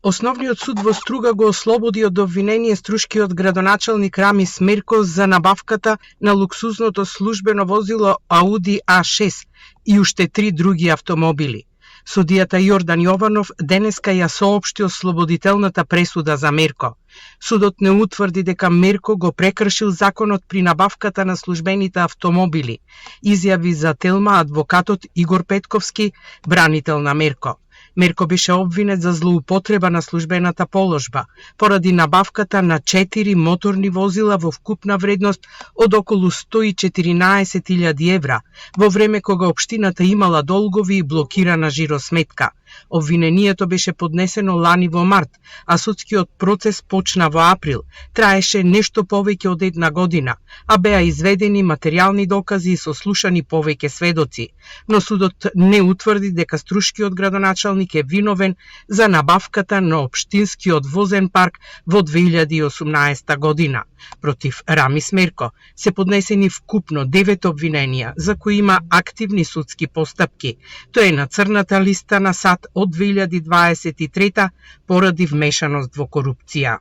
Основниот суд во Струга го ослободи од обвинение струшкиот градоначалник Рами Смерко за набавката на луксузното службено возило Ауди А6 и уште 3 други автомобили. Судијата Јордан Јованов денеска ја соопшти ослободителната пресуда за Мерко. Судот не утврди дека Мерко го прекршил законот при набавката на службените автомобили, изјави за Телма адвокатот Игор Петковски, бранител на Мерко. Мерко беше обвинет за злоупотреба на службената положба, поради набавката на 4 моторни возила во вкупна вредност од околу 114.000 евра, во време кога општината имала долгови и блокирана жиросметка. Обвинението беше поднесено лани во март, а судскиот процес почна во април, траеше нешто повеќе од 1 година, а беа изведени материјални докази и сослушани повеќе сведоци, но судот не утврди дека струшкиот градоначалник е виновен за набавката на општинскиот возен парк во 2018 година. Против Рами Смерко се поднесени вкупно 9 обвиненија, за кои има активни судски постапки. Тој е на црната листа на САД од 2023 поради вмешаност во корупција.